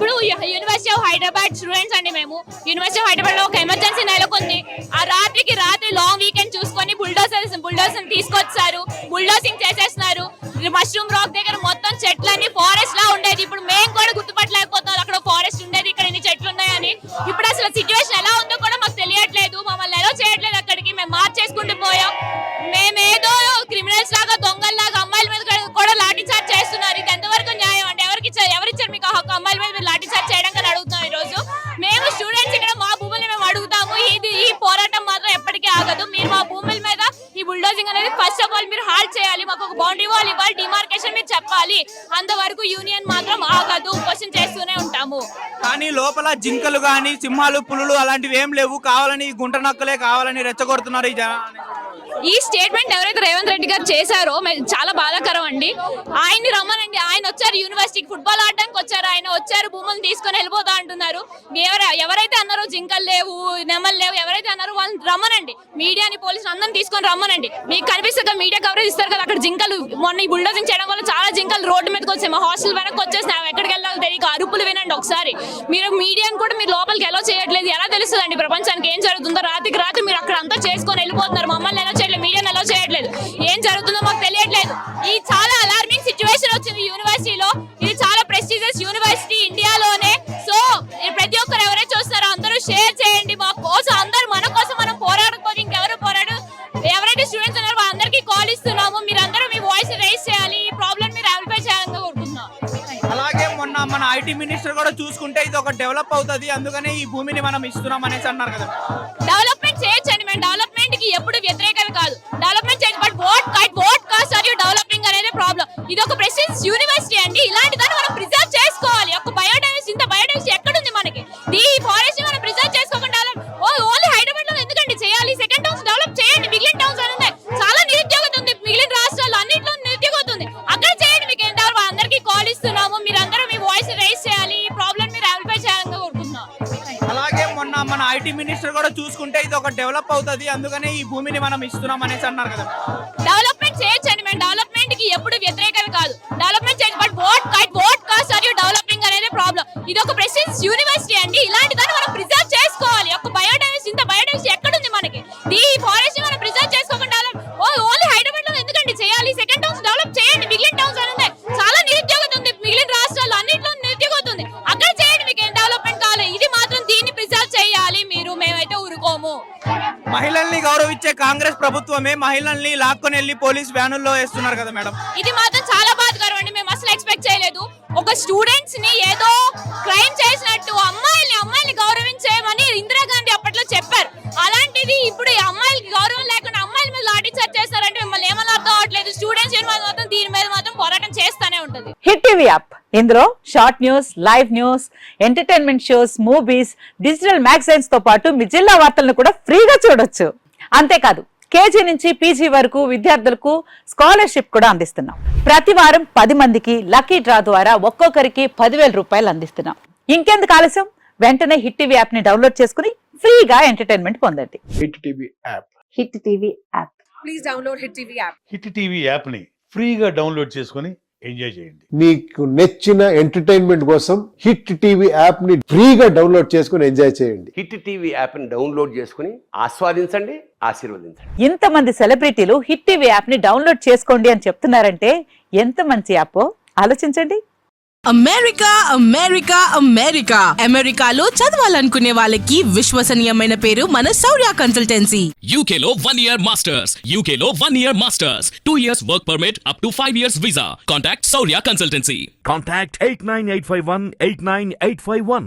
ఇప్పుడు university of Hyderabad students అండి మేము. యూనివర్సిటీ ఆఫ్ హైదరాబాద్ లో ఒక ఎమర్జెన్సీ నెలకొంది. ఆ రాత్రికి రాత్రి లాంగ్ వీకెండ్ చూసుకొని బుల్డోజర్ తీసుకొచ్చారు, బుల్డోసింగ్ చేసేస్తున్నారు. మష్రూమ్ రాక్ దగ్గర మొత్తం చెట్లన్నీ ఫారెస్ట్ లా ఉండేది. ఇప్పుడు మేము కూడా గుర్తుపట్టలేకపోతున్నాం అక్కడ ఫారెస్ట్ ఉండేది, ఇక్కడ ఇన్ని చెట్లు ఉన్నాయని. ఇప్పుడు అసలు సిచ్యువేషన్ ఎలా ఉందో కూడా మాకు తెలియట్లేదు. మమ్మల్ని ఎలా చేయట్లేదు, అక్కడికి మేము మార్చేసుకుంటూ పోయాం. మేమేదో క్రిమినల్స్ లాగా దొంగల్లాగా అమ్మాయిల మీద కూడా లాఠీ చార్జ్ చేస్తున్నారు. ఇది ఎంతవరకు న్యాయం అంటే ఎవరిచ్చారు మీకు హక్కు అమ్మాయిల మీద మీరు లాఠీ చార్జ్ చేయడం అని అడుగుతున్నాం. ఈ రోజు మేము స్టూడెంట్స్ ఇక్కడ మా భూముల్ని మేము అడుగుతాము. ఈ పోరాటం మాత్రం ఎప్పటికీ ఆగదు. మీరు మా భూముల మీద ఈ బుల్డోజింగ్ అనేది ఫస్ట్ ఆఫ్ ఆల్ మీరు హాల్ట్ చేయాలి, మాకు ఒక బౌండరీ వాల్ ఇవ్వాలి, డిమార్కేషన్ మీరు చెప్పాలి. అంతవరకు యూనియన్ మాత్రం ఆగదు, క్వశ్చన్ చేస్తూనే ఉంటాము. కానీ లోపల జింకలు గాని సింహాలు పులులు అలాంటివి ఏం లేవు, కావాలని గుంట నక్కలే కావాలని రెచ్చగొడుతున్నారు ఈ ఈ స్టేట్మెంట్ ఎవరైతే రేవంత్ రెడ్డి గారు చేశారో చాలా బాధాకరం అండి. ఆయన్ని రమ్మనండి, ఆయన వచ్చారు యూనివర్సిటీకి ఫుట్బాల్ ఆడడానికి వచ్చారు, ఆయన వచ్చారు భూములను తీసుకొని వెళ్ళిపోతా అంటున్నారు. ఎవరైతే అన్నారో జింకలు లేవు నెమలు లేవు ఎవరైతే అన్నారో వాళ్ళని రమ్మనండి, మీడియాని పోలీసులు అందరిని తీసుకొని రమ్మనండి. మీకు కనిపిస్తుంది మీడియా కవరేజ్ ఇస్తారు కదా, అక్కడ జింకలు మొన్న ఈ బుల్డోజింగ్ చేయడం వల్ల చాలా జింకలు రోడ్డు మీదకి వచ్చాయి. మా హాస్టల్ వెనక్కి వచ్చేసినాయి, ఎక్కడికి వెళ్ళాలి తెలియక అరుపులు వినండి ఒకసారి. మీరు మీడియాని కూడా మీరు లోపలికి ఎలా చేయట్లేదు, ఎలా తెలుస్తుందండి ప్రపంచానికి ఏం జరుగుతుందో? రాత్రికి రాత్రి మీరు అక్కడ అంతా చేసుకొని వెళ్ళిపోతున్నారు, మమ్మల్ని ఎలా చేయట్లేదు, మీడియాని ఎలా చేయట్లేదు, ఏం జరుగుతుందో మాకు తెలియట్లేదు. ఈ చాలా అలార్మింగ్ సిచ్యువేషన్ వచ్చింది యూనివర్సిటీలో. ఇది చాలా ప్రెస్టీజియస్ యూనివర్సిటీ ఇండియాలోనే. సో ప్రతి ఒక్కరు ఎవరైతే చూస్తారో అందరూ షేర్ చేయండి. మా కోసం అందరూ మన కోసం మనం పోరాడకపోతే ఇంకెవరు పోరాడు. ఎవరైతే స్టూడెంట్స్ ఉన్నారో వాళ్ళందరికీ కాల్ ఇస్తున్నాము, మీరందరూ మీ వాయిస్ రైజ్ చేయాలి, ఈ ప్రాబ్లమ్ మీరు ఆంప్లిఫై చేయాలని కోరుకుంటున్నాం. అలాగే మొన్న మన ఐటీ మినిస్టర్ కూడా చూసుకుంటే ఇది ఒక డెవలప్ అవుతుంది, అందుకనే ఈ భూమిని మనం ఇస్తున్నాం అనేసి అన్నారు కదా. డెవలప్మెంట్ చేయొచ్చండి, మేము డెవలప్మెంట్ కి ఎప్పుడు వ్యతిరేకత కాదు, డెవలప్మెంట్ చేయొచ్చు. But what cost are you developing అనేది ప్రాబ్లం. ఇది ఒక ప్రెస్టీజియస్ యూనివర్సిటీ అండి, ఇలాంటి దాన్ని మనం ప్రిజర్వ్ చేసుకోవాలి. ఒక బయోడైవర్సిటీ, ఇంత బయోడైవర్సిటీ ఎక్కడుంది మనకి? ఈ ఫారెస్ట్ మనం ప్రిజర్వ్ చేసుకోకుండా ఓన్లీ హైదరాబాద్ లో ఎందుకండి చేయాలి? సెకండ్ టౌన్స్ డెవలప్ చేయండి, మిగిలిన టౌన్స్ అని ఉన్నాయి. చాలా నిరుద్యోగత ఉంది, మిగిలిన రాష్ట్రాల్లో అన్నింటిలో నిరుద్యోగత ఉంది, అక్కడ చేయండి. మీకు ఎంత అందరికీ కాల్ ఇస్తున్నాము, మీరందరూ మీ వాయిస్ రైజ్ చేయాలి, ఈ ప్రాబ్లమ్ మీరు ఆంప్లిఫై చేయాలని కోరుకుంటున్నాం. అలాగే మొన్న మన ఐటీ మినిస్టర్ కూడా చూసుకుంటే ఇది ఒక డెవలప్ అవుతుంది, అందుకనే ఈ భూమిని మనం ఇస్తున్నాం అనేసి అన్నారు కదా. డెవలప్మెంట్ చేయొచ్చండి, మేము డెవలప్మెంట్ కి ఎప్పుడు వ్యతిరేకత కాదు, డెవలప్మెంట్ చేయొచ్చు. But what cost are you developing అనేది ప్రాబ్లం. ఇది ఒక ప్రెస్టీజియస్ యూనివర్సిటీ అండి, ఇలాంటి దాన్ని మనం ప్రిజర్వ్ చేసుకోవాలి. ఒక బయోడైవర్సిటీ, ఇంత బయోడైవర్సిటీ ఎక్కడుంది మనకి? ఈ ఫారెస్ట్ మనం ప్రిజర్వ్ చేసుకోకుండా ఓన్లీ హైదరాబాద్ లో ఎందుకండి చేయాలి? సెకండ్ టౌన్స్ డెవలప్ చేయండి, మిగిలిన టౌన్స్ అని ఉన్నాయి. చాలా నిరుద్యోగత ఉంది, మిగిలిన రాష్ట్రాల్లో అన్నింటిలో నిరుద్యోగత ఉంది, అక్కడ చేయండి. మీకు ఏం డెవలప్మెంట్ కావాలి, ఇది మాత్రం దీన్ని ప్రిజర్వ్ చేయాలి మీరు, మేమైతే ఊరుకోము. మహిళల్ని గౌరవించే కాంగ్రెస్ ప్రభుత్వమే మహిళల్ని లాక్కొని వెళ్ళి పోలీస్ వ్యానుల్లో వేస్తున్నారు కదా మేడం. ఇది మాత్రం చాలా బాధాకరం అండి, మేము అసలు ఎక్స్పెక్ట్ చేయలేదు. ఒక స్టూడెంట్స్ ని ఏదో క్రైమ్ చేసినట్టు అమ్మాయిల్ని గౌరవించేయమని ఇందిరాగాంధీ అప్పట్లో చెప్పారు. అలాంటిది ఇప్పుడు ఈ అమ్మాయిలకి గౌరవం లేకుండా అమ్మాయిల మీద లాఠీ చార్జ్ చేస్తారంటే మిమ్మల్ని ఏమన్నా అర్థం అవట్లేదు. స్టూడెంట్స్ మాత్రం దీని మీద మాత్రం పోరాటం చేస్తానే ఉంటుంది. హిట్ టీవీ యాప్, ఇందులో short news, live news, entertainment shows, movies, digital magazines తో పాటు మీ జిల్లా వార్తలను కూడా ఫ్రీగా చూడొచ్చు. అంతేకాదు కేజీ నుంచి పీజీ వరకు విద్యార్థులకు స్కాలర్షిప్ కూడా అందిస్తున్నాం. ప్రతి వారం 10 మందికి లక్కీ డ్రా ద్వారా ఒక్కొక్కరికి 10,000 రూపాయలు అందిస్తున్నాం. ఇంకెందుకు ఆలస్యం, వెంటనే హిట్ టీవీ యాప్ ని డౌన్లోడ్ చేసుకుని ఫ్రీగా ఎంటర్టైన్మెంట్ పొందండి. Hit TV app. Hit TV app. Please download hit TV app. Hit TV app ని ఫ్రీగా డౌన్లోడ్ చేసుకుని ఎంజాయ్ చేయండి. మీకు నచ్చిన ఎంటర్టైన్మెంట్ కోసం హిట్ టీవీ యాప్ ని ఫ్రీగా డౌన్లోడ్ చేసుకుని ఎంజాయ్ చేయండి. హిట్ టీవీ యాప్ ని డౌన్లోడ్ చేసుకుని ఆస్వాదించండి, ఆశీర్వదించండి. ఇంతమంది సెలబ్రిటీలు హిట్ టీవీ యాప్ ని డౌన్లోడ్ చేసుకోండి అని చెప్తున్నారంటే ఎంత మంచి యాప్ ఆలోచించండి. అమెరికాలో చదవాలనుకునే వాళ్ళకి విశ్వసనీయమైన పేరు మన శౌర్య కన్సల్టెన్సీ. UK లో 1 year masters, UK లో 1 year masters, 2 years work permit up to 5 years visa. Contact Saurya Consultancy. Contact 89851 89851.